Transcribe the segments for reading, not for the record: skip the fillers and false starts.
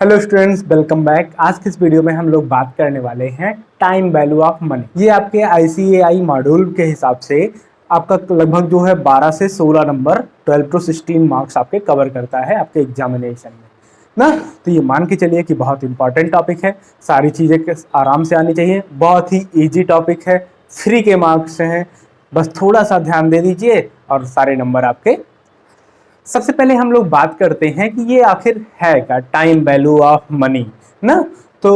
Hello students, welcome back. आज की इस वीडियो में हम लोग बात करने वाले हैं टाइम वैल्यू ऑफ मनी। ये आपके आईसीएआई मॉड्यूल के हिसाब से आपका लगभग जो है 12 से 16 नंबर 12 टू 16 मार्क्स आपके कवर करता है आपके एग्जामिनेशन में ना। तो ये मान के चलिए कि बहुत इंपॉर्टेंट टॉपिक है, सारी चीज़ें आराम से आनी चाहिए, बहुत ही ईजी टॉपिक है, फ्री के मार्क्स हैं, बस थोड़ा सा ध्यान दे दीजिए और सारे नंबर आपके। सबसे पहले हम लोग बात करते हैं कि ये आखिर है क्या टाइम वैल्यू ऑफ मनी ना। तो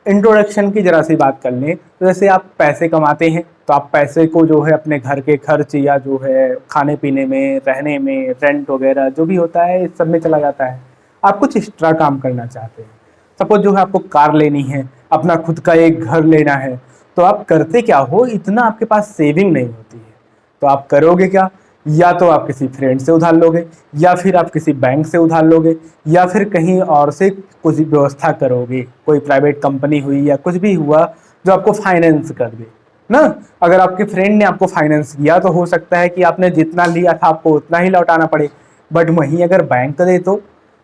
इंट्रोडक्शन की जरा सी बात कर लें तो जैसे आप पैसे कमाते हैं तो आप पैसे को जो है अपने घर के खर्च या जो है खाने पीने में, रहने में, रेंट वगैरह जो भी होता है इस सब में चला जाता है। आप कुछ एक्स्ट्रा काम करना चाहते हैं, सपोज जो है आपको कार लेनी है, अपना खुद का एक घर लेना है, तो आप करते क्या हो, इतना आपके पास सेविंग नहीं होती है, तो आप करोगे क्या, या तो आप किसी फ्रेंड से उधार लोगे, या फिर आप किसी बैंक से उधार लोगे, या फिर कहीं और से कुछ व्यवस्था करोगे, कोई प्राइवेट कंपनी हुई या कुछ भी हुआ जो आपको फाइनेंस कर दे ना। अगर आपके फ्रेंड ने आपको फाइनेंस किया तो हो सकता है कि आपने जितना लिया था आपको उतना ही लौटाना पड़े, बट वहीं अगर बैंक दे तो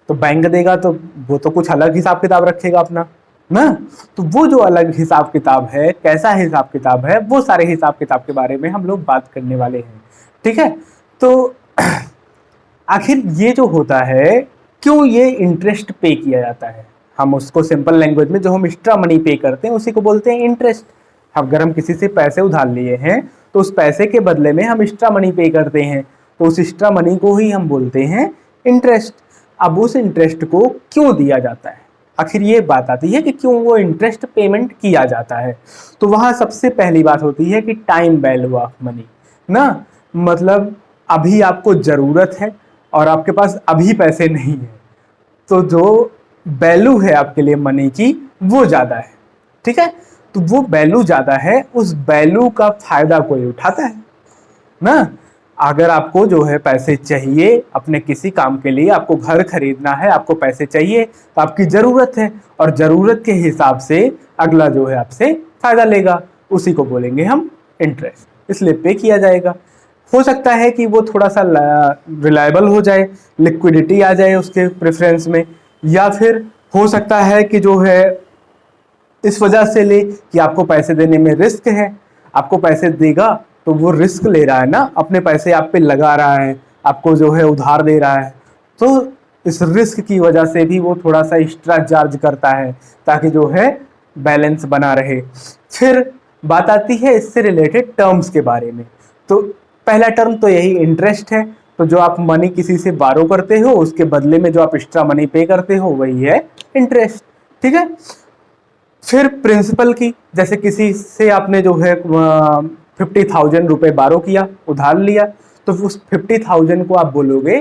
बैंक देगा तो वो तो कुछ अलग हिसाब किताब रखेगा अपना ना। तो वो जो अलग हिसाब किताब है, कैसा हिसाब किताब है, वो सारे हिसाब किताब के बारे में हम लोग बात करने वाले हैं, ठीक है। तो आखिर ये जो होता है, क्यों ये इंटरेस्ट पे किया जाता है, हम उसको सिंपल लैंग्वेज में जो हम एक्स्ट्रा मनी पे करते हैं उसी को बोलते हैं इंटरेस्ट। अगर हम किसी से पैसे उधार लिए हैं तो उस पैसे के बदले में हम एक्स्ट्रा मनी पे करते हैं, तो उस एक्स्ट्रा मनी को ही हम बोलते हैं इंटरेस्ट। अब उस इंटरेस्ट को क्यों दिया जाता है, आखिर ये बात आती है कि क्यों वो इंटरेस्ट पेमेंट किया जाता है। तो वहाँ सबसे पहली बात होती है कि टाइम वैल्यू ऑफ मनी ना, मतलब अभी आपको ज़रूरत है और आपके पास अभी पैसे नहीं है, तो जो वैल्यू है आपके लिए मनी की वो ज़्यादा है, ठीक है। तो वो वैल्यू ज़्यादा है, उस वैल्यू का फ़ायदा कोई उठाता है ना। अगर आपको जो है पैसे चाहिए अपने किसी काम के लिए, आपको घर खरीदना है, आपको पैसे चाहिए तो आपकी ज़रूरत है, और ज़रूरत के हिसाब से अगला जो है आपसे फ़ायदा लेगा, उसी को बोलेंगे हम इंटरेस्ट, इसलिए पे किया जाएगा। हो सकता है कि वो थोड़ा सा रिलायबल हो जाए, लिक्विडिटी आ जाए उसके प्रेफरेंस में, या फिर हो सकता है कि जो है इस वजह से ले कि आपको पैसे देने में रिस्क है, आपको पैसे देगा तो वो रिस्क ले रहा है ना, अपने पैसे आप पे लगा रहा है, आपको जो है उधार दे रहा है, तो इस रिस्क की वजह से भी वो थोड़ा सा एक्स्ट्रा चार्ज करता है ताकि जो है बैलेंस बना रहे। फिर बात आती है इससे रिलेटेड टर्म्स के बारे में। तो पहला टर्म तो यही इंटरेस्ट है, तो जो आप मनी किसी से बारो करते हो उसके बदले में जो आप एक्स्ट्रा मनी पे करते हो वही है इंटरेस्ट, ठीक है। फिर प्रिंसिपल की, जैसे किसी से आपने जो है 50,000 रुपये बारो किया, उधार लिया, तो उस 50,000 को आप बोलोगे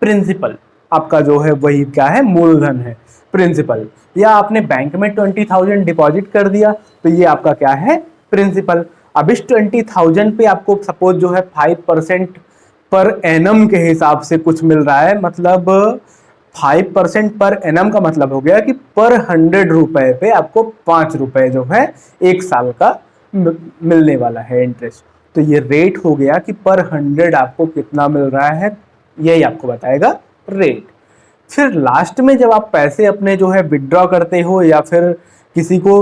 प्रिंसिपल, आपका जो है वही क्या है, मूलधन है, प्रिंसिपल। या आपने बैंक में 20,000 डिपॉजिट कर दिया तो ये आपका क्या है, प्रिंसिपल। अब इस 20,000 पे आपको सपोज जो है 5% पर एनम के हिसाब से कुछ मिल रहा है, मतलब 5% पर एनम का मतलब हो गया कि पर 100 रुपए पे आपको 5 रुपए जो है एक साल का मिलने वाला है इंटरेस्ट। तो ये रेट हो गया कि पर 100 आपको कितना मिल रहा है, यही आपको बताएगा रेट। फिर लास्ट में जब आप पैसे अपने जो है विड्रॉ करते हो या फिर किसी को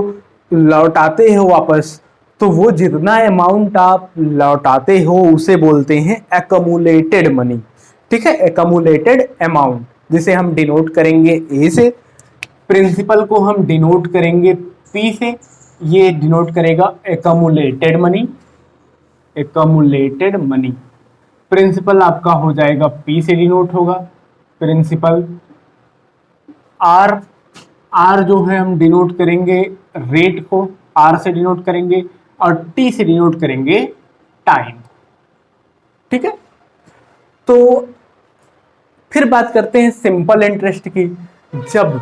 लौटाते हो वापस, तो वो जितना अमाउंट आप लौटाते हो उसे बोलते हैं एक्यूमुलेटेड मनी, ठीक है, एक्यूमुलेटेड अमाउंट, जिसे हम डिनोट करेंगे ए से, प्रिंसिपल को हम डिनोट करेंगे पी से, ये डिनोट करेगा accumulated money, accumulated money. Principal आपका हो जाएगा पी से डिनोट होगा, प्रिंसिपल। आर, आर जो है हम डिनोट करेंगे रेट को, आर से डिनोट करेंगे, और टी से डिनोट करेंगे टाइम, ठीक है। तो फिर बात करते हैं सिंपल इंटरेस्ट की। जब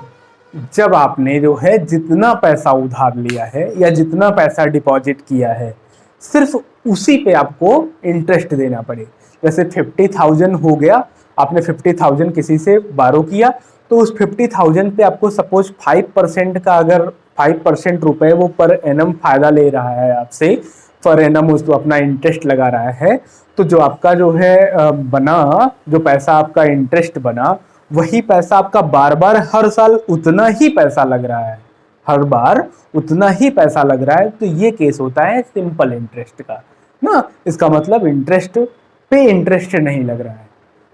जब आपने जो है जितना पैसा उधार लिया है या जितना पैसा डिपॉजिट किया है, सिर्फ उसी पे आपको इंटरेस्ट देना पड़े। जैसे 50,000 हो गया, आपने 50,000 किसी से बारो किया, तो उस 50,000 पे आपको सपोज 5% का, अगर 5% रुपए वो पर एनम फायदा ले रहा है आपसे, पर एनम उसको अपना इंटरेस्ट लगा रहा है, तो जो आपका जो है बना, जो पैसा आपका इंटरेस्ट बना, वही पैसा आपका बार बार हर साल उतना ही पैसा लग रहा है, हर बार उतना ही पैसा लग रहा है, तो ये केस होता है सिंपल इंटरेस्ट का ना। इसका मतलब इंटरेस्ट पे इंटरेस्ट नहीं लग रहा है।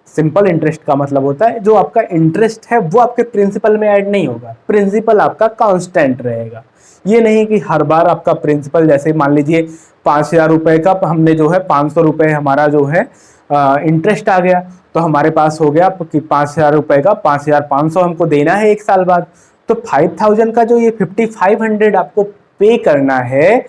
सिंपल इंटरेस्ट का मतलब होता है जो आपका इंटरेस्ट है वो आपके प्रिंसिपल में ऐड नहीं होगा, प्रिंसिपल आपका कांस्टेंट रहेगा। ये नहीं कि हर बार आपका प्रिंसिपल, जैसे मान लीजिए 5,000 रुपए का हमने जो है 500 रुपए हमारा जो है इंटरेस्ट आ गया, तो हमारे पास हो गया कि 5,000 रुपए का 5,500 हमको देना है एक साल बाद। तो 5,000 का जो ये 5,500 आपको पे करना है,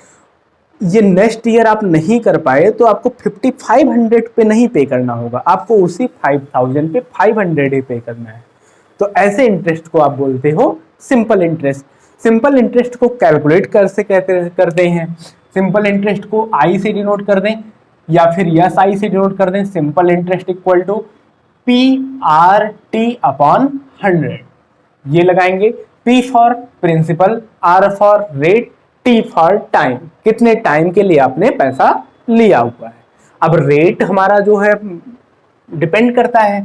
ये नेक्स्ट ईयर आप नहीं कर पाए तो आपको 5,500 पे नहीं पे करना होगा, आपको उसी 5,000 पे 500 ही पे करना है। तो ऐसे इंटरेस्ट को आप बोलते हो सिंपल इंटरेस्ट। सिंपल इंटरेस्ट को कैलकुलेट करते हैं। सिंपल इंटरेस्ट को आई से डिनोट कर दें या फिर यस आई से डिनोट कर दें। Simple interest equal to P R T upon 100। ये लगाएंगे, P for principal, R for rate, T for time, कितने टाइम के लिए आपने पैसा लिया हुआ है। अब रेट हमारा जो है डिपेंड करता है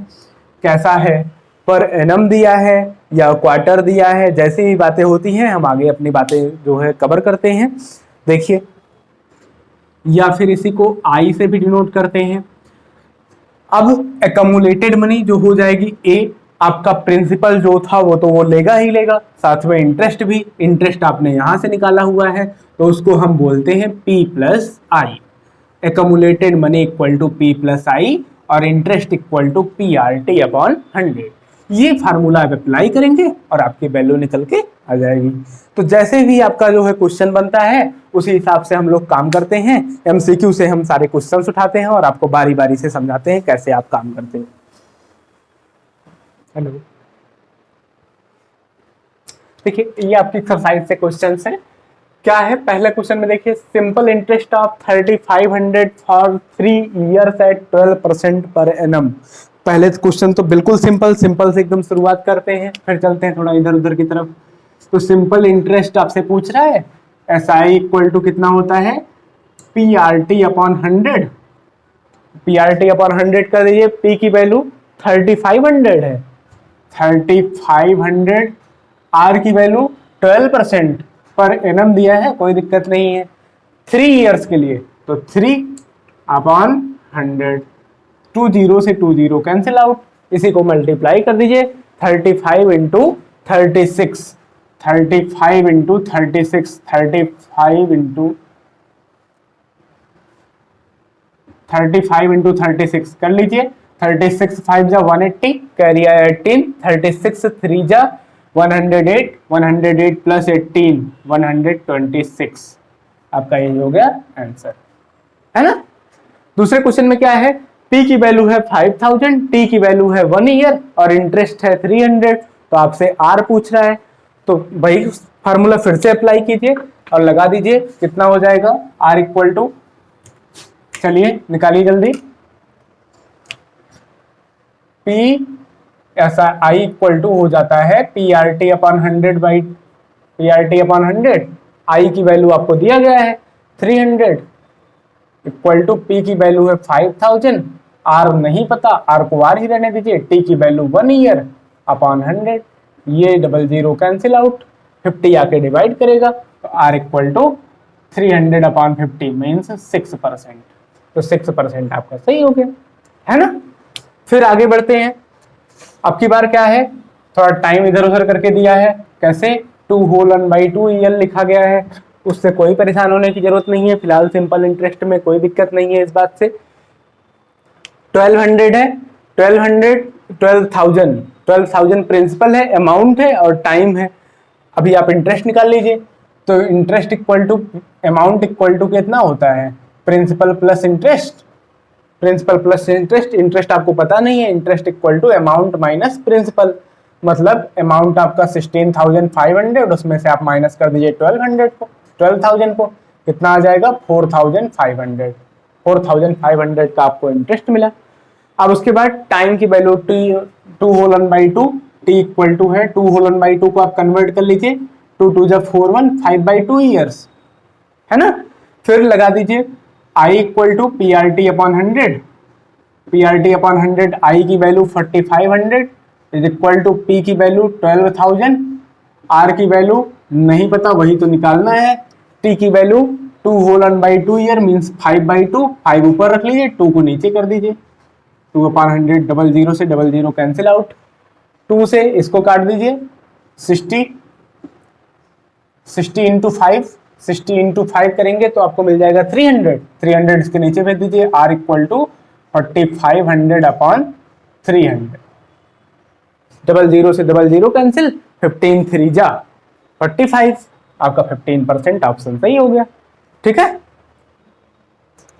कैसा है, पर एनम दिया है या क्वार्टर दिया है, जैसी भी बातें होती हैं हम आगे अपनी बातें जो है कवर करते हैं। देखिए, या फिर इसी को आई से भी डिनोट करते हैं। अब एकमुलेटेड मनी जो हो जाएगी ए, आपका प्रिंसिपल जो था वो तो वो लेगा ही लेगा, साथ में इंटरेस्ट भी, इंटरेस्ट आपने यहां से निकाला हुआ है तो उसको हम बोलते हैं P plus I. Accumulated money equal to P plus I और interest equal to P R T upon 100। ये फार्मूला आप अप्लाई करेंगे और आपकी वैल्यू निकल के आ जाएगी। तो जैसे भी आपका जो है क्वेश्चन बनता है उसी हिसाब से हम लोग काम करते हैं। एमसीक्यू से हम सारे क्वेश्चंस उठाते हैं और आपको बारी बारी से समझाते हैं कैसे आप काम करते हैं। हेलो, देखिए ये आपकी एक्सरसाइज से क्वेश्चंस है। क्या है पहले क्वेश्चन में, देखिए simple interest of 3,500 for 3 years at 12% per annum. पहले क्वेश्चन तो बिल्कुल सिंपल से एकदम शुरुआत करते हैं, फिर चलते हैं थोड़ा इधर उधर की तरफ। तो सिंपल इंटरेस्ट आपसे पूछ रहा है एस आई इक्वल टू कितना होता है, P R T upon 100। P R T upon 100 कर दीजिए, पी की वैल्यू 3,500 है, 3,500, आर की वैल्यू 12% पर एनम दिया है, कोई दिक्कत नहीं है। 3 ईयर्स के लिए तो 3 अपॉन 100, 2 0 से 2 0 कैंसिल आउट, इसी को मल्टीप्लाई कर दीजिए 35 इंटू 36, 35 इंटू 36, 35 इंटू 36 कर लीजिए। 36 5 जा 180, कैरी आया 18, 36 3 जा 108, 108 प्लस 18 126। आपका यही हो गया आंसर, है ना। दूसरे क्वेश्चन में क्या है, P की वैल्यू है 5,000, T की वैल्यू है 1 ईयर और इंटरेस्ट है 300। तो आपसे R पूछ रहा है, तो वही फार्मूला फिर से अप्लाई कीजिए और लगा दीजिए, कितना हो जाएगा R इक्वल टू, चलिए निकालिए जल्दी, P ऐसा I इक्वल टू हो जाता है P R T upon 100 by P R T upon 100। I की वैल्यू आपको दिया गया है 300 इक्वल टू P की वैल्यू है 5,000, R नहीं पता, R को R ही रहने दीजिए, T की वैल्यू 1 ईयर अपॉन 100, ये 00 कैंसिल आउट, 50 आके डिवाइड करेगा तो R equal to 300 upon 50 means 6%। तो 6% आपका सही हो गया, है ना। फिर आगे बढ़ते हैं। अब की बार क्या है, थोड़ा टाइम इधर उधर करके दिया है, कैसे 2 होल 1/2 EL लिखा गया है, उससे कोई परेशान होने की जरूरत नहीं है। फिलहाल सिंपल इंटरेस्ट में कोई दिक्कत नहीं है इस बात से। 1200 है, 12,000 प्रिंसिपल है, अमाउंट है और टाइम है। अभी आप इंटरेस्ट निकाल लीजिए, तो interest equal to amount equal to कितना होता है, principal plus interest, principal plus interest, interest आपको पता नहीं है, interest equal to amount minus principal, मतलब अमाउंट आपका 16,500, उसमें से आप माइनस कर दीजिए 12,000 को, कितना आ जाएगा 4,500, 4,500 का आपको इंटरेस्ट मिला। अब उसके बाद टाइम की value 2 whole 1/2, T equal to है 2 होल 1/2 को आप कन्वर्ट कर लीजिए, 2 2 जा 4 1 5/2 ईयर्स, है ना। फिर लगा दीजिए I equal to PRT upon 100, PRT upon 100, I की value 4,500 is equal to P की वैल्यू 12,000, आर की वैल्यू नहीं पता वही तो निकालना है, टी की वैल्यू 2 होल 1/2 ईयर मीन्स 5/2, 5 ऊपर रख लीजिए, 2 को नीचे कर दीजिए, 2/100, 00 से 00 कैंसिल आउट, 2 से इसको काट दीजिए, 60 इंटू 5, 60 इंटू 5 करेंगे तो आपको मिल जाएगा 300, 300 इसके नीचे भेज दीजिए, आर इक्वल टू 4500 अपॉन 300, 00 से 00 कैंसिल, 15 3 जा 45, आपका 15% ऑप्शन सही हो गया। ठीक है,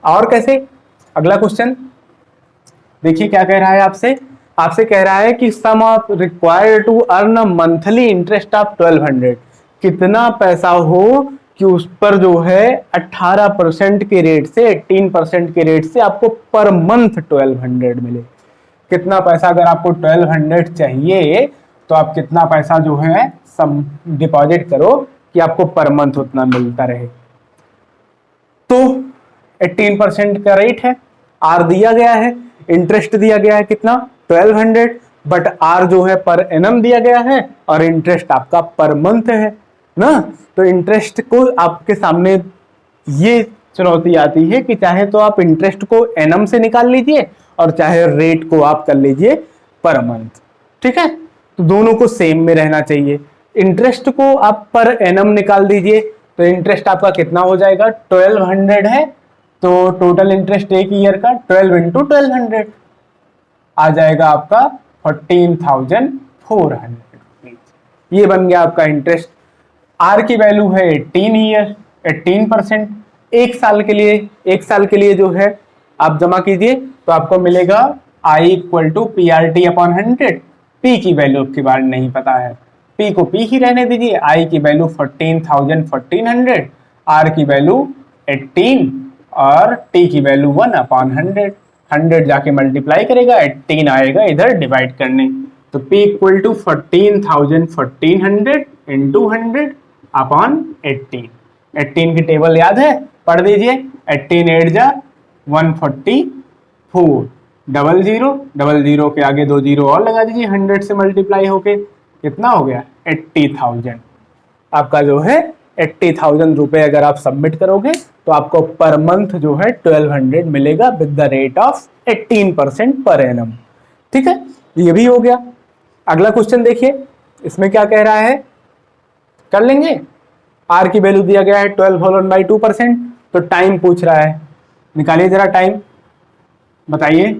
और कैसे, अगला क्वेश्चन देखिए क्या कह रहा है आपसे, आपसे कह रहा है कि sum of required to earn a monthly interest of 1200, कितना पैसा हो कि उस पर जो है 18% के रेट से 18% के रेट से आपको पर मंथ 1200 मिले। कितना पैसा अगर आपको 1200 चाहिए तो आप कितना पैसा जो है सम डिपॉजिट करो कि आपको पर मंथ उतना मिलता रहे। तो 18% का रेट है, आर दिया गया है, इंटरेस्ट दिया गया है कितना 1200, बट आर जो है पर एनम दिया गया है और इंटरेस्ट आपका पर मंथ है ना। तो इंटरेस्ट को आपके सामने ये चुनौती आती है कि चाहे तो आप इंटरेस्ट को एनम से निकाल लीजिए और चाहे रेट को आप कर लीजिए पर मंथ। ठीक है, तो दोनों को सेम में रहना चाहिए। इंटरेस्ट को आप पर एनम निकाल दीजिए तो इंटरेस्ट आपका कितना हो जाएगा, 1200 है तो टोटल इंटरेस्ट एक ईयर का 12 इंटू 1200 आ जाएगा आपका 14,400। ये बन गया आपका इंटरेस्ट। आर की वैल्यू है 18 ईयर, 18%, एक साल के लिए जो है आप जमा कीजिए तो आपको मिलेगा I equal to P R T upon 100। P की वैल्यू की बार नहीं पता है, पी को पी ही रहने दीजिए, आई की वैल्यू 14,000 1400, आर की वैल्यू 18 और टी की वैल्यू 1 अपॉन 100, 100 जाके मल्टीप्लाई करेगा, 18 आएगा इधर डिवाइड करने, तो P equal to 14,000 1400 into 100 upon 18। 18 की टेबल याद है, पढ़ दीजिए, 18 8 जा 144, 00 के आगे 2 जीरो और लगा दीजिए, 100 से मल्टीप्लाई होके कितना हो गया 80,000। आपका जो है 80,000 रुपए अगर आप सबमिट करोगे तो आपको पर मंथ जो है 1200 मिलेगा with the rate of 18% per annum. ठीक है, ये भी हो गया। अगला क्वेश्चन देखिए, इसमें क्या कह रहा है, कर लेंगे। आर की वैल्यू दिया गया है 12 होल 1/2%, तो टाइम पूछ रहा है, निकालिए जरा टाइम, बताइए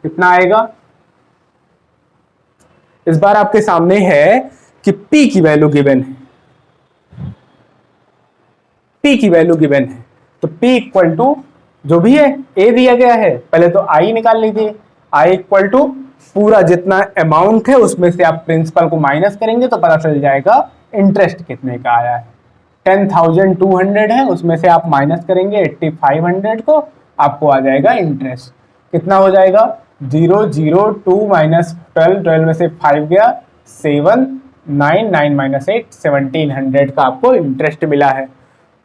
कितना आएगा। इस बार आपके सामने है कि P की वैल्यू गिवन है, P की वैल्यू गिवन है, तो P इक्वल टू जो भी है A दिया गया है, पहले तो I निकाल लीजिए, I इक्वल टू पूरा जितना अमाउंट है उसमें से आप प्रिंसिपल को माइनस करेंगे तो पता चल जाएगा इंटरेस्ट कितने का आया है। 10,200 है, उसमें से आप माइनस करेंगे 8,500 को, आपको आ जाएगा इंटरेस्ट कितना हो जाएगा 002 माइनस 12, 12 में से 5 गया 7, 9, 9 माइनस 8, 1700 का आपको इंटरेस्ट मिला है।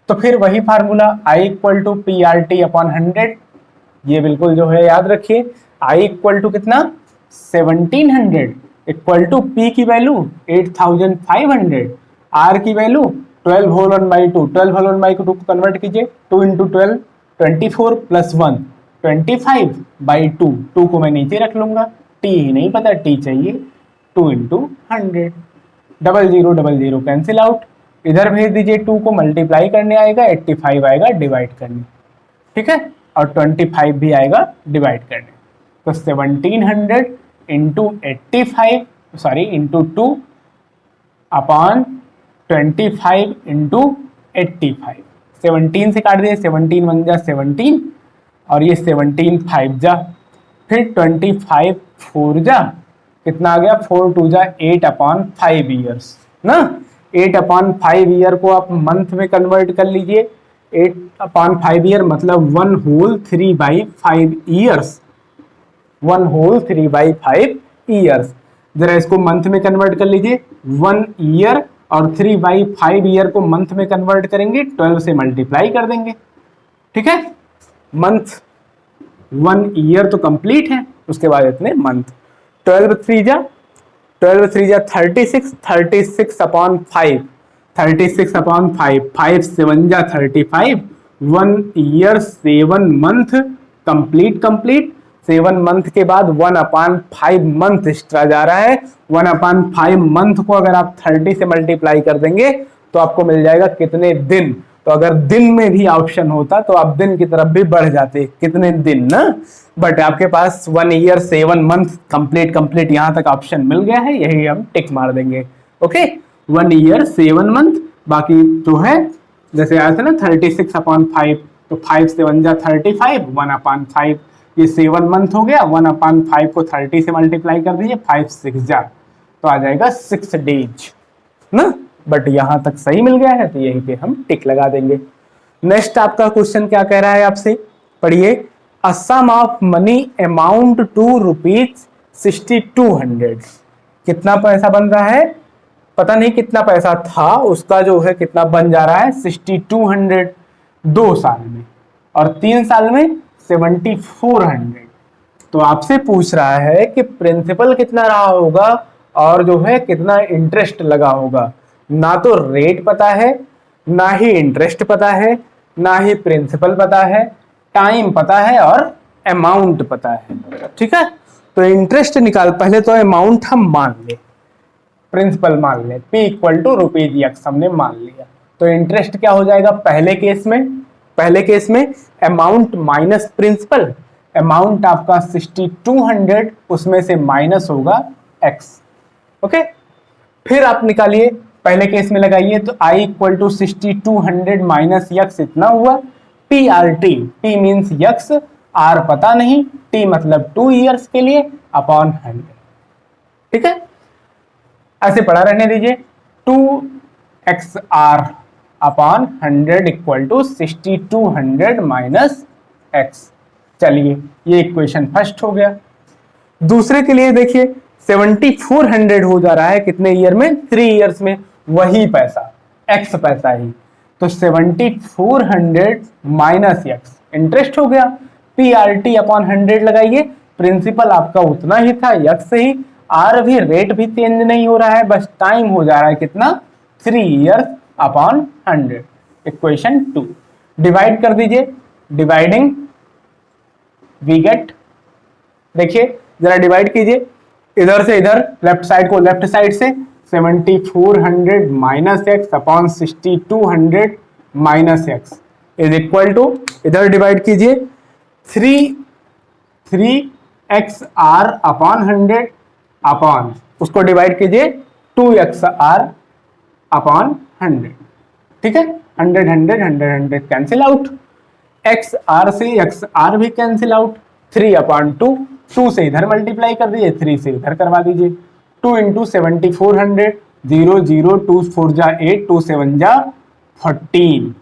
तो फिर वही formula I equal to P R T upon 100, ये बिल्कुल जो है याद रखिए, I इक्वल टू कितना 1700 इक्वल टू P की वैल्यू 8,500, R की वैल्यू 12 होल 1/2, 12 होल 1/2 को कन्वर्ट कीजिए, 2 इंटू 12 24 प्लस 1 25/2, 2 को मैं नीचे रख लूंगा, T ही नहीं पता, T चाहिए, 2 इंटू 100, 00 कैंसिल आउट, इधर भेज दीजिए, 2 को मल्टीप्लाई करने आएगा, 85 आएगा डिवाइड करने, ठीक है, और 25 भी आएगा डिवाइड करने, तो 1700 into 85 sorry into 2 upon 25 into 85, 17 से काट दिए, 17 1 जा 17 और ये 17 5 जा, फिर 25 4 जा, कितना आ गया 4 2 जा 8 अपॉन 5 ईयर्स ना, 8 अपॉन 5 ईयर को आप मंथ में कन्वर्ट कर लीजिए, 8 अपॉन 5 ईयर मतलब 1 होल 3/5 ईयर्स, 1 होल 3/5 ईयर्स। जरा इसको मंथ में कन्वर्ट कर लीजिए, 1 ईयर और 3/5 ईयर को मंथ में कन्वर्ट करेंगे, 12 से मल्टीप्लाई कर देंगे, ठीक है, मंथ 1 ईयर तो कंप्लीट है, उसके बाद इतने मंथ, 12 3 जा 12 3 जा 36, 36 अपॉन 5, 36 अपॉन 5, 5 7 जा 35, 1 year 7 month complete complete. 7 month के बाद 1 अपान 5 मंथ एक्स्ट्रा जा रहा है। 1 अपान 5 मंथ को अगर आप 30 से मल्टीप्लाई कर देंगे तो आपको मिल जाएगा कितने दिन। तो अगर दिन में भी ऑप्शन होता तो आप दिन की तरफ भी बढ़ जाते, कितने दिन ना। बट आपके पास 1 ईयर 7 मंथ कंप्लीट कंप्लीट यहां तक ऑप्शन मिल गया है, यही हम टिक मार देंगे। ओके, 1 ईयर 7 मंथ, बाकी जो है जैसे आया था ना 36 अपॉन 5, तो 5 7 जा 35, 1 अपॉन 5, ये 7 मंथ हो गया। 1 अपॉन 5 को 30 से मल्टीप्लाई कर दीजिए, 5 6 जा, तो आ जाएगा 6 डेज ना। बट यहां तक सही मिल गया है तो यहीं पे हम टिक लगा देंगे। नेक्स्ट आपका क्वेश्चन क्या कह रहा है आपसे, पढ़िए। अ sum of money amount to ₹6200, कितना पैसा बन रहा है, पता नहीं कितना पैसा था, उसका जो है कितना बन जा रहा है 6200 2 साल में, और 3 साल में 7400। तो आपसे पूछ रहा है कि प्रिंसिपल कितना रहा होगा और जो है कितना इंटरेस्ट लगा होगा। ना तो रेट पता है, ना ही इंटरेस्ट पता है, ना ही प्रिंसिपल पता है, टाइम पता है और अमाउंट पता है। ठीक है, तो इंटरेस्ट निकाल, पहले तो अमाउंट हम मान ले, प्रिंसिपल मान ले, P इक्वल टू ₹x हमने मान लिया। तो इंटरेस्ट क्या हो जाएगा पहले केस में अमाउंट माइनस प्रिंसिपल। अमाउंट आपका 6200, उसमें से माइनस होगा x। ओके, फिर आप निकालिए, पहले केस में लगाइए तो I equal to 6200 minus x इतना हुआ। PRT, P means x, R पता नहीं, T मतलब 2 ईयर्स के लिए, अपॉन 100। ठीक है, ऐसे पढ़ा रहने दीजिए। 2XR upon 100 equal to 6200 minus x। चलिए, ये इक्वेशन फर्स्ट हो गया। दूसरे के लिए देखिए, 7400 हो जा रहा है कितने ईयर में, 3 ईयर्स में, वही पैसा x पैसा ही, तो 7400 माइनस x इंटरेस्ट हो गया। PRT अपॉन 100 लगाइए, प्रिंसिपल आपका उतना ही था, x ही, R भी, रेट भी चेंज नहीं हो रहा है, बस टाइम हो जा रहा है कितना, 3 ईयर्स अपॉन 100। इक्वेशन 2 डिवाइड कर दीजिए, डिवाइडिंग वी गेट, देखिए जरा डिवाइड कीजिए, इधर से इधर, लेफ्ट साइड को लेफ्ट साइड से, 7400 minus x upon 6200 minus x is equal to, इधर डिवाइड कीजिए, 3XR अपॉन 100 अपॉन, उसको डिवाइड कीजिए 2XR अपॉन 100। ठीक है, 100 100 100 100 कैंसिल आउट, XR से XR भी कैंसिल आउट, 3 अपॉन 2, 2 से इधर मल्टीप्लाई कर दीजिए, 3 से इधर करवा दीजिए। 2 इंटू 7400, 0 0 2 4 जा 8, 2 7 जा 14,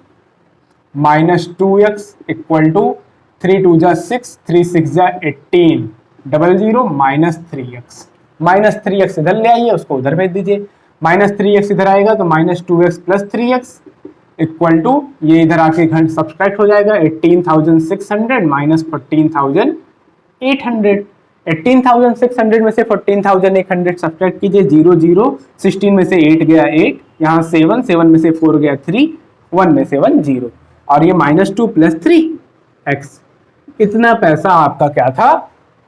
माइनस 2x इक्वल टू 3 2 जा 6, 3 6 जा 18, 00 माइनस 3x। माइनस 3x इधर ले आइए, उसको उधर भेज दीजिए, माइनस 3x इधर आएगा तो minus 2x plus 3x equal to, ये इधर आके घंट सब्सट्रैक्ट हो जाएगा, 18,600 माइनस 14,800। 18,600 में से 14,800 सब्सट्रैक्ट कीजिए, 0 0, 16 में से 8 गया 8, यहाँ 7 7 में से 4 गया 3, 1 में से 1 0, और ये माइनस 2 प्लस 3x। इतना पैसा आपका क्या था,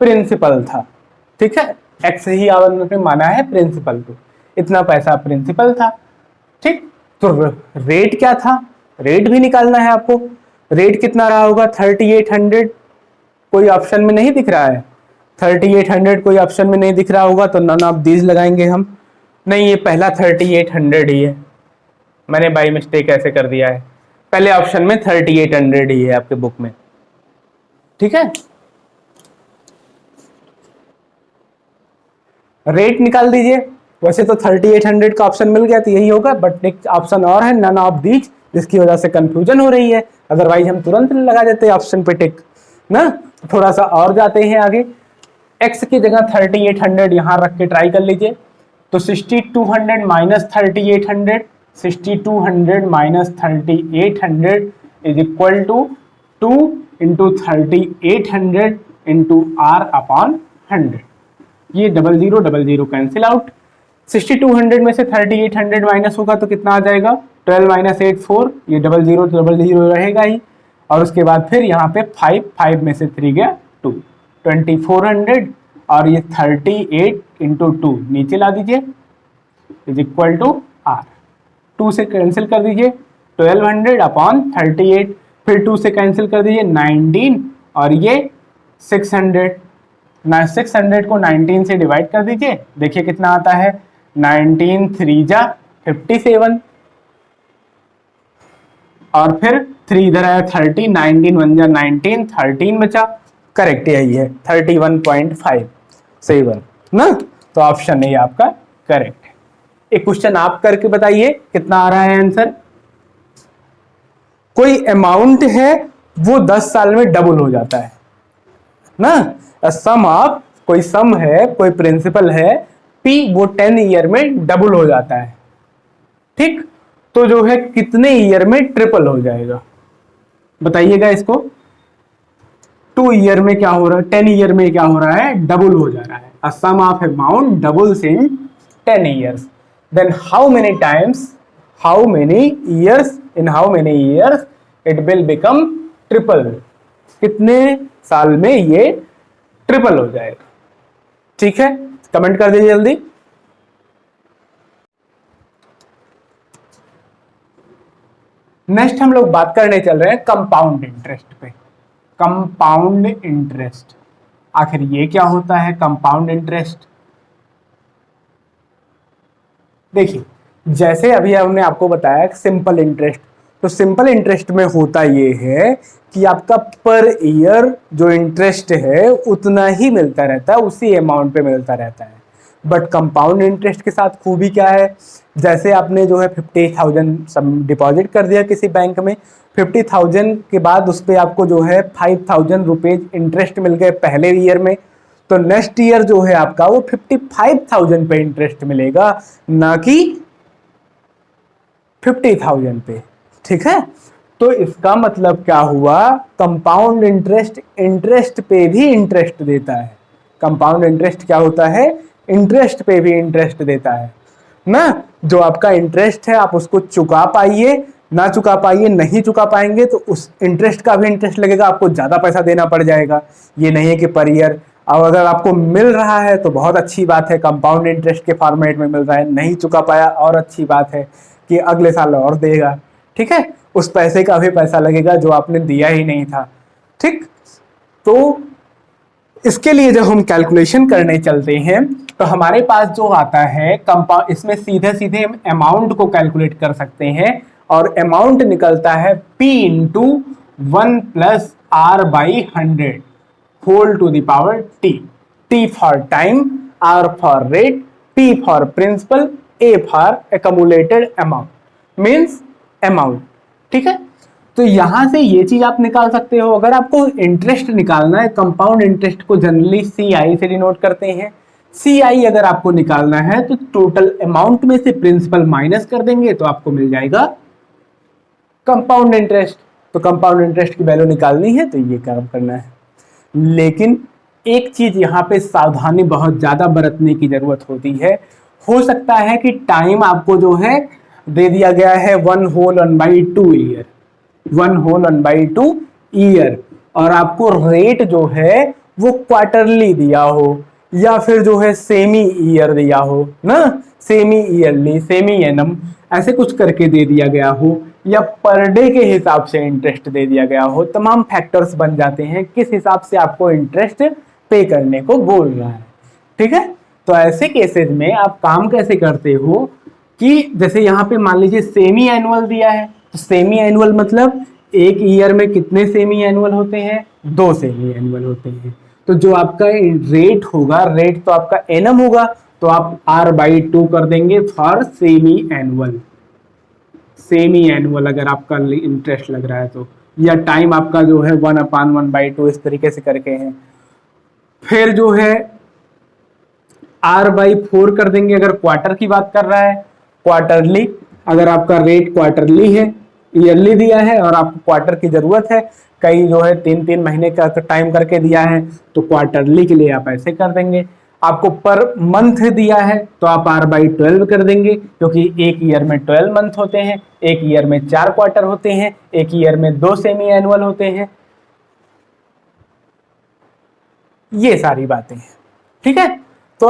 प्रिंसिपल था। ठीक है, x ही आपने माना है प्रिंसिपल को, इतना पैसा प्रिंसिपल था। ठीक, तो रेट क्या था, रेट भी निकालना है आपको। रेट कितना रहा होगा, 3800, कोई ऑप्शन में नहीं दिख रहा है, 3800 कोई ऑप्शन में नहीं दिख रहा होगा तो नन ऑफ दीज लगाएंगे हम। नहीं, ये पहला 3800 ही है, मैंने बाई मिस्टेक ऐसे कर दिया है, पहले ऑप्शन में 3800 ही है आपके बुक में। ठीक है, रेट निकाल दीजिए। वैसे तो 3800 का ऑप्शन मिल गया तो यही होगा, बट एक ऑप्शन और है नन ऑफ दीज, जिसकी वजह से कंफ्यूजन हो रही है, अदरवाइज हम तुरंत लगा देते ऑप्शन पे टिक ना। थोड़ा सा और जाते हैं आगे, x की जगह 3800 यहाँ रख के ट्राई कर लीजिए, तो 6200 minus 3800, 6200 minus 3800 is equal to 2 into 3800 into R upon 100। ये 00 00 कैंसिल आउट, 6200 में से 3800 माइनस होगा तो कितना आ जाएगा, 12 माइनस 8 4, ये डबल जीरो रहेगा ही। और उसके बाद फिर यहाँ पे 5 में से 3 गया 2, 2400 और ये 38 इंटू 2 नीचे ला दीजिए इज इक्वल टू आर। 2 से कैंसिल कर दीजिए 1200 अपॉन 38, फिर 2 से कैंसिल कर दीजिए 19 और ये 600। 600 को 19 से डिवाइड कर दीजिए, देखिए कितना आता है, 19 3 जा 57 और फिर 3 इधर आया 30, 19 1 जा 19, 13 बचा, करेक्ट यही है 31.57 ना। तो ऑप्शन नहीं आपका करेक्ट है। एक क्वेश्चन आप करके बताइए कितना आ रहा है आंसर। कोई अमाउंट है वो 10 साल में डबल हो जाता है ना। सम ऑफ, कोई सम है, कोई प्रिंसिपल है पी, वो 10 ईयर में डबल हो जाता है, ठीक। तो जो है कितने ईयर में ट्रिपल हो जाएगा बताइएगा इसको। 2 ईयर में क्या हो रहा है, 10 ईयर में क्या हो रहा है, डबल हो जा रहा है। A sum of amount doubles in 10 years, then how many times, how many years, in how many years it will become triple, कितने साल में ये ट्रिपल हो जाएगा। ठीक है, कमेंट कर दीजिए जल्दी। नेक्स्ट हम लोग बात करने चल रहे हैं कंपाउंड इंटरेस्ट पे। कंपाउंड इंटरेस्ट, आखिर ये क्या होता है कंपाउंड इंटरेस्ट। देखिए, जैसे अभी हमने आपको बताया सिंपल इंटरेस्ट, तो सिंपल इंटरेस्ट में होता ये है कि आपका पर ईयर जो इंटरेस्ट है उतना ही मिलता रहता है, उसी अमाउंट पे मिलता रहता है। बट कंपाउंड इंटरेस्ट के साथ खूबी क्या है, जैसे आपने जो है 50,000 डिपॉजिट कर दिया किसी बैंक में, 50,000 के बाद उस पर आपको जो है 5,000 रुपीज इंटरेस्ट मिल गए पहले ईयर में, तो नेक्स्ट ईयर जो है आपका वो 55,000 पे इंटरेस्ट मिलेगा, ना कि 50,000 पे। ठीक है, तो इसका मतलब क्या हुआ, कंपाउंड इंटरेस्ट इंटरेस्ट पे भी इंटरेस्ट देता है। कंपाउंड इंटरेस्ट क्या होता है, इंटरेस्ट पे भी इंटरेस्ट देता है ना। जो आपका इंटरेस्ट है आप उसको चुका पाइए ना चुका पाइए, नहीं चुका पाएंगे तो उस इंटरेस्ट का भी इंटरेस्ट लगेगा, आपको ज़्यादा पैसा देना पड़ जाएगा। ये नहीं है कि पर ईयर, और अगर आपको मिल रहा है तो बहुत अच्छी बात है, कंपाउंड इंटरेस्ट के फॉर्मेट में मिल रहा है, नहीं चुका पाया और अच्छी बात है कि अगले साल और देगा। ठीक है, उस पैसे का भी पैसा लगेगा जो आपने दिया ही नहीं था। ठीक, तो इसके लिए जब हम कैलकुलेशन करने चलते हैं तो हमारे पास जो आता है कंपाउंड, इसमें सीधे सीधे हम अमाउंट को कैलकुलेट कर सकते हैं और अमाउंट निकलता है P into 1 plus R by 100 whole to the power T। T for time, R for rate, P for principal, A for accumulated amount, means amount. ठीक है, तो यहां से ये चीज आप निकाल सकते हो। अगर आपको इंटरेस्ट निकालना है, कंपाउंड इंटरेस्ट को जनरली CI से डिनोट करते हैं। CI अगर आपको निकालना है तो टोटल अमाउंट में से प्रिंसिपल माइनस कर देंगे तो आपको मिल जाएगा कंपाउंड इंटरेस्ट। तो कंपाउंड इंटरेस्ट की वैल्यू निकालनी है तो ये काम करना है। लेकिन एक चीज यहाँ पे सावधानी बहुत ज्यादा बरतने की जरूरत होती है। हो सकता है कि टाइम आपको जो है दे दिया गया है 1 होल 1/2 ईयर, 1 होल 1/2 ईयर, और आपको रेट जो है वो क्वार्टरली दिया हो या फिर जो है सेमी ईयर दिया हो ना, सेमी ईयरली, सेमी एनम, ऐसे कुछ करके दे दिया गया हो, या पर डे के हिसाब से इंटरेस्ट दे दिया गया हो। तमाम फैक्टर्स बन जाते हैं किस हिसाब से आपको इंटरेस्ट पे करने को बोल रहा है। ठीक है, तो ऐसे केसेस में आप काम कैसे करते हो कि जैसे यहाँ पे मान लीजिए सेमी एनुअल दिया है, तो सेमी एनुअल मतलब एक ईयर में कितने सेमी एनुअल होते हैं, 2 सेमी एनुअल होते हैं। तो जो आपका रेट होगा, रेट तो आपका एनम होगा, तो आप R/2 कर देंगे for semi annual. Semi annual अगर आपका इंटरेस्ट लग रहा है तो, या टाइम आपका जो है 1/1/2 इस तरीके से करके है। फिर जो है R/4 कर देंगे अगर क्वार्टर की बात कर रहा है, क्वार्टरली, अगर आपका रेट क्वार्टरली है, ईयरली दिया है और आपको क्वार्टर की जरूरत है, कई जो है 3-3 महीने का टाइम करके दिया है, तो क्वार्टरली के लिए आप ऐसे कर देंगे। आपको पर मंथ दिया है तो आप r/12 कर देंगे, क्योंकि एक ईयर में 12 मंथ होते हैं, एक ईयर में 4 क्वार्टर होते हैं, एक ईयर में 2 सेमी एनुअल होते हैं। ये सारी बातें हैं, ठीक है। तो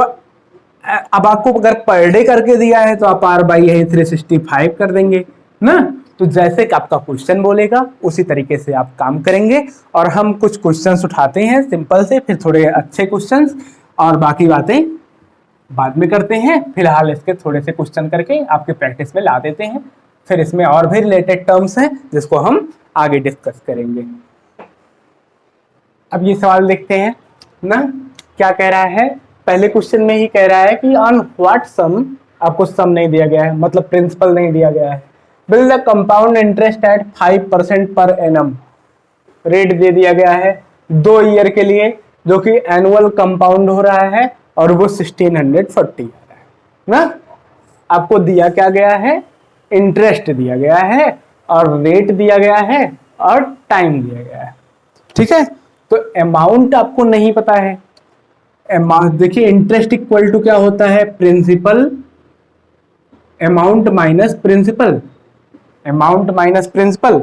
अब आपको अगर पर डे करके दिया है तो आप r/365 कर देंगे ना। तो जैसे कि आपका क्वेश्चन बोलेगा उसी तरीके से आप काम करेंगे। और हम कुछ क्वेश्चंस उठाते हैं सिंपल से, फिर थोड़े अच्छे क्वेश्चंस, और बाकी बातें बाद में करते हैं। फिलहाल इसके थोड़े से क्वेश्चन करके आपके प्रैक्टिस में ला देते हैं, फिर इसमें और भी रिलेटेड टर्म्स हैं जिसको हम आगे डिस्कस करेंगे। अब ये सवाल देखते हैं ना, क्या कह रहा है। पहले क्वेश्चन में ही कह रहा है कि ऑन व्हाट सम, आपको सम नहीं दिया गया है, मतलब प्रिंसिपल नहीं दिया गया है। Bill the compound interest eight 5% per annum, rate दे दिया गया है 2 ईयर के लिए, जो कि एनुअल कंपाउंड हो रहा है और वो 1640 है ना। आपको दिया क्या गया है, इंटरेस्ट दिया गया है और रेट दिया गया है और टाइम दिया गया है, ठीक है। तो अमाउंट आपको नहीं पता है। अमाउंट देखिए, इंटरेस्ट इक्वल टू क्या होता है, principal amount minus principal, amount minus principal.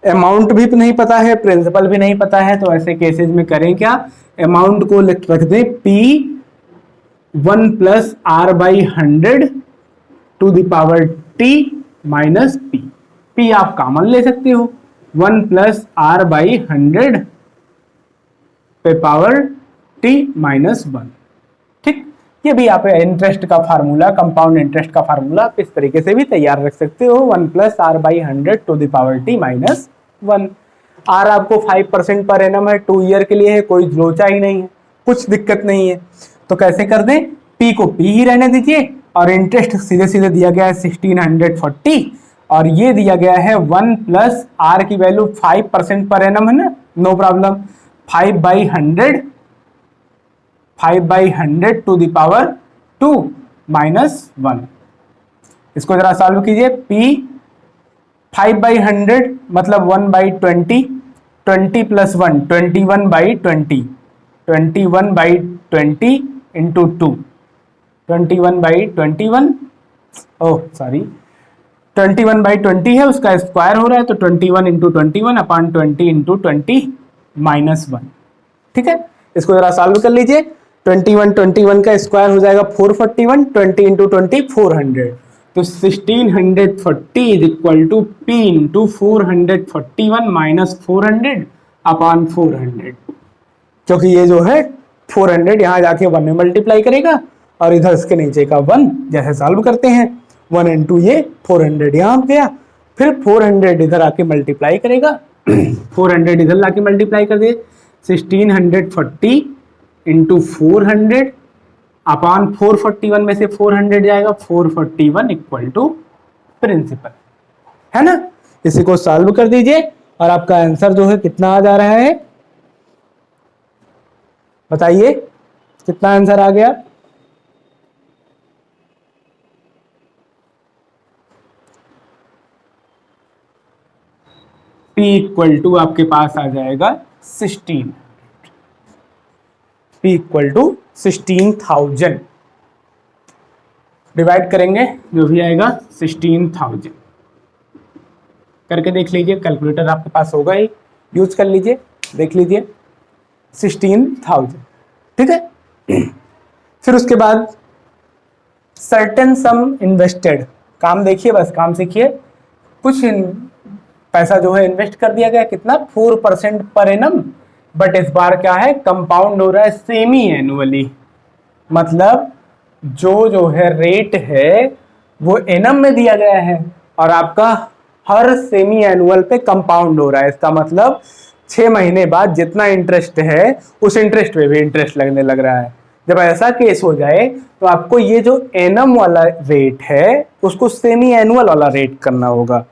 Amount भी नहीं पता है, प्रिंसिपल भी नहीं पता है, तो ऐसे केसेस में करें क्या, अमाउंट को रख दें P1 + R/100 to the power T minus P आप कॉमन ले सकते हो, 1 + R/100 पे पावर T माइनस 1, ठीक। ये भी आप इंटरेस्ट का फार्मूला, कंपाउंड इंटरेस्ट का फार्मूला आप इस तरीके से भी तैयार रख सकते हो, 1 + R/100 to the power T minus 1। R आपको 5% पर एनम है, 2 ईयर के लिए है, कोई लोचा ही नहीं है, कुछ दिक्कत नहीं है। तो कैसे कर दें, P को P ही रहने दीजिए और इंटरेस्ट सीधे सीधे दिया गया है 1640 और ये दिया गया है 1 + R की वैल्यू 5% पर एनम है ना, no problem, 5/100 to the power 2 minus 1। इसको जरा सॉल्व कीजिए, P 5/100 मतलब 1/20, 20 + 1 21/20, 21/20 इंटू 2, 21/21, ओह सॉरी 21/20 है, उसका स्क्वायर हो रहा है, तो 21 × 21 अपॉन 20 × 20 माइनस 1, ठीक है। इसको जरा सॉल्व कर लीजिए, 21 का स्क्वायर हो जाएगा 441, 20 × 20 400, तो 1640 is equal to P × 441 minus 400 upon 400, क्योंकि ये जो है 400 यहाँ जाके 1 में मल्टीप्लाई करेगा और इधर इसके नीचे का 1, जैसे सॉल्व करते हैं 1 × ये 400 यहाँ गया, फिर 400 इधर आके मल्टीप्लाई करेगा 400 इधर लाके मल्टीप्लाई कर दिए, 1640 × 400 अपॉन 441 में से 400 जाएगा, 441 इक्वल टू प्रिंसिपल, है ना। इसी को सॉल्व कर दीजिए और आपका आंसर जो है कितना आ जा रहा है, बताइए कितना आंसर आ गया। P इक्वल टू आपके पास आ जाएगा 16, P इक्वल टू 16,000, डिवाइड करेंगे जो भी आएगा 16,000 करके देख लीजिए, कैलकुलेटर आपके पास होगा ही, यूज कर लीजिए, देख लीजिए 16,000, ठीक है। फिर उसके बाद सर्टेन सम इन्वेस्टेड, काम देखिए, बस काम सीखिए। कुछ पैसा जो है इन्वेस्ट कर दिया गया, कितना 4% पर एनम, बट इस बार क्या है, कंपाउंड हो रहा है सेमी एनुअली, मतलब जो है रेट है वो एनम में दिया गया है और आपका हर सेमी एनुअल पे कंपाउंड हो रहा है। इसका मतलब 6 महीने बाद जितना इंटरेस्ट है उस इंटरेस्ट पे भी इंटरेस्ट लगने लग रहा है। जब ऐसा केस हो जाए तो आपको ये जो एनम वाला रेट है उसको सेमी एनुअल वाला रेट करना होगा।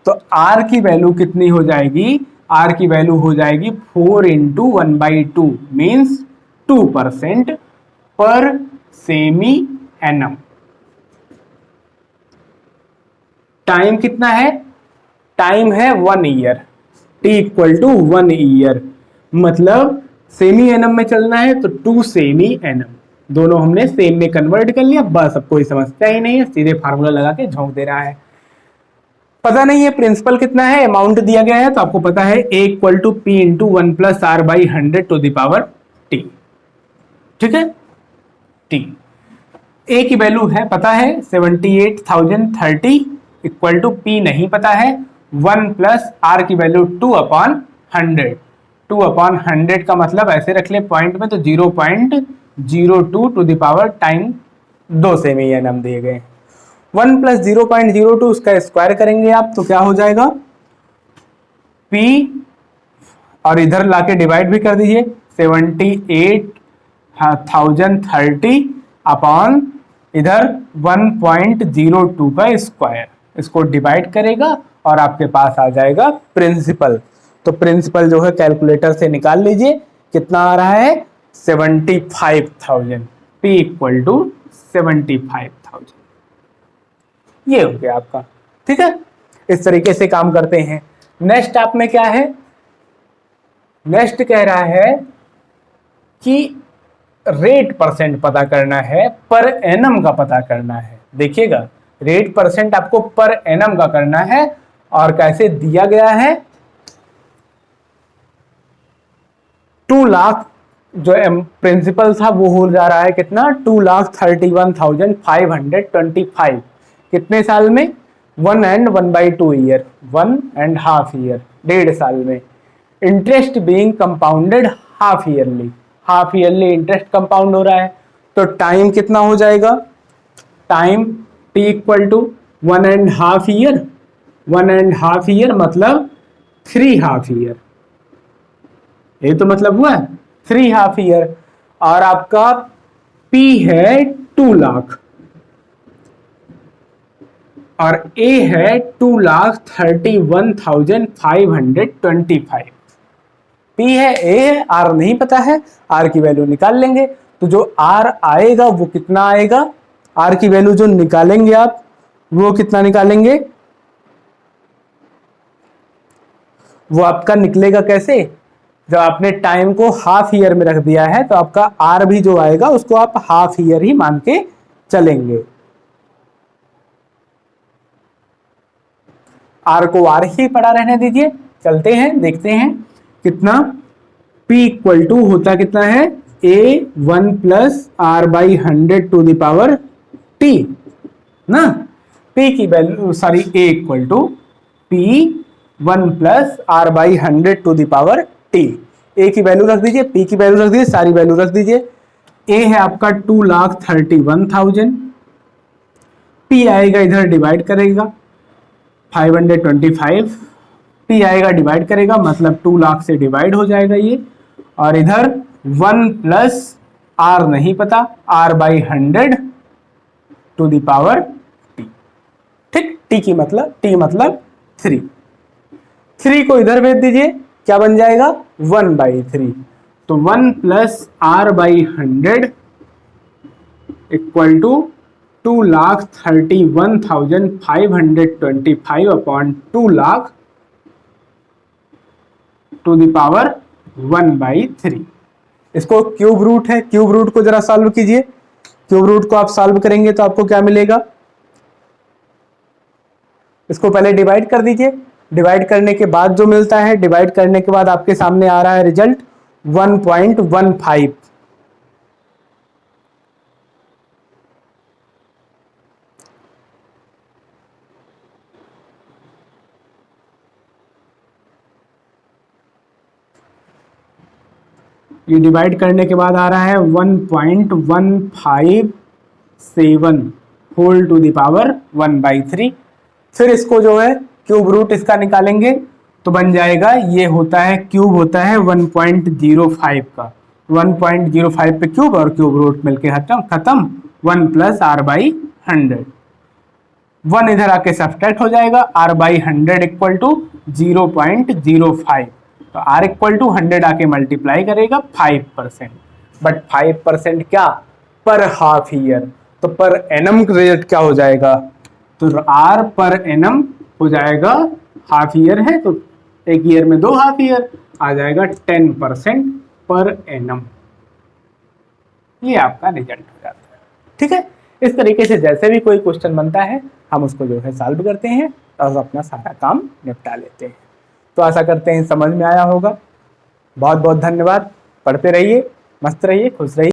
तो R की वैल्यू कितनी हो जाएगी, R की वैल्यू हो जाएगी 4 × 1/2 मीन्स 2% पर सेमी एनम। टाइम कितना है, टाइम है 1 year, T equal to 1 year, मतलब सेमी एनम में चलना है तो 2 सेमी एनम, दोनों हमने सेम में कन्वर्ट कर लिया, बस अब कोई समस्या ही नहीं है, सीधे फार्मूला लगा के झोंक दे रहा है। पता नहीं है प्रिंसिपल कितना है, अमाउंट दिया गया है, तो आपको पता है A equal to P into 1+r/100 to the power t। ठीक है, t A की वैल्यू है पता है 78,030 इक्वल टू p नहीं पता है, 1+r की वैल्यू 2/100। 2/100 का मतलब ऐसे रख ले पॉइंट में, तो 0.02 to the power time 2 semi annum दिए गए। 1 + 0.02 उसका स्क्वायर करेंगे आप तो क्या हो जाएगा, p और इधर लाके डिवाइड भी कर दीजिए, 78,030 अपॉन इधर 1.02 का स्क्वायर, इसको डिवाइड करेगा और आपके पास आ जाएगा प्रिंसिपल। तो प्रिंसिपल जो है कैलकुलेटर से निकाल लीजिए, कितना आ रहा है 75,000, p इक्वल टू 75,000। ये हो गया आपका। ठीक है, इस तरीके से काम करते हैं। नेक्स्ट आप में क्या है, नेक्स्ट कह रहा है कि रेट परसेंट पता करना है, पर एनम का पता करना है। देखिएगा, रेट परसेंट आपको पर एनम का करना है, और कैसे दिया गया है, 2 लाख जो प्रिंसिपल था वो हो जा रहा है कितना, 2,31,525। कितने साल में, 1 and 1/2 ईयर, 1.5 ईयर, 1.5 साल में। Interest being compounded half yearly, half yearly interest compound हो रहा है। तो टाइम कितना हो जाएगा, time t equal to 1.5 year, 1.5 year मतलब 3 हाफ ईयर, ये तो मतलब हुआ 3 हाफ ईयर। और आपका p है 2 लाख और a है 2,31,525। p है, a है, r नहीं पता है, r की वैल्यू निकाल लेंगे। तो जो r आएगा वो कितना आएगा, r की वैल्यू जो निकालेंगे आप वो कितना निकालेंगे, वो आपका निकलेगा कैसे, जब आपने टाइम को हाफ ईयर में रख दिया है तो आपका आर भी जो आएगा उसको आप हाफ ईयर ही मान के चलेंगे। आर को आर ही पड़ा रहने दीजिए, चलते हैं देखते हैं कितना, P इक्वल टू होता कितना है, A1 + r/100 to the power t ना। P की value sorry A equal to P1 + r/100 to the power t। A की वैल्यू रख दीजिए, P की वैल्यू रख दीजिए, सारी वैल्यू रख दीजिए। A है आपका 2,31,000, P आएगा इधर डिवाइड करेगा 525, P आएगा डिवाइड करेगा मतलब 2 लाख से डिवाइड हो जाएगा ये, और इधर 1 + r नहीं पता, r/100 to the power t। ठीक, t मतलब 3। 3 को इधर भेज दीजिए, क्या बन जाएगा 1/3। तो 1 + r/100 equal to 2,31,525 upon 2 lakh to the power 1/3। इसको क्यूब रूट है, क्यूब रूट को जरा सॉल्व कीजिए। क्यूब रूट को आप सॉल्व करेंगे तो आपको क्या मिलेगा, इसको पहले डिवाइड कर दीजिए, डिवाइड करने के बाद जो मिलता है, डिवाइड करने के बाद आपके सामने आ रहा है रिजल्ट 1.15। ये डिवाइड करने के बाद आ रहा है 1.157 होल टू द पावर 1/3। फिर इसको जो है क्यूब रूट इसका निकालेंगे तो बन जाएगा, ये होता है क्यूब होता है 1.05 का, 1.05 पे क्यूब और क्यूब रूट मिलके खत्म 1 + r/100। 1 इधर आके सब्सट्रैक्ट हो जाएगा, r/100 इक्वल टू 0.05। तो r इक्वल टू 100 आके मल्टीप्लाई करेगा 5%, बट 5% क्या, पर हाफ ईयर। तो पर एनम रेट क्या हो जाएगा, तो r पर एनम हो जाएगा, हाफ ईयर है तो एक ईयर में 2 हाफ ईयर आ जाएगा 10% पर एनम। ये आपका रिजल्ट हो जाता है। ठीक है, इस तरीके से जैसे भी कोई क्वेश्चन बनता है हम उसको जो है सॉल्व करते हैं और अपना सारा काम निपटा लेते हैं। तो आशा करते हैं समझ में आया होगा। बहुत बहुत धन्यवाद। पढ़ते रहिए, मस्त रहिए, खुश रहिए।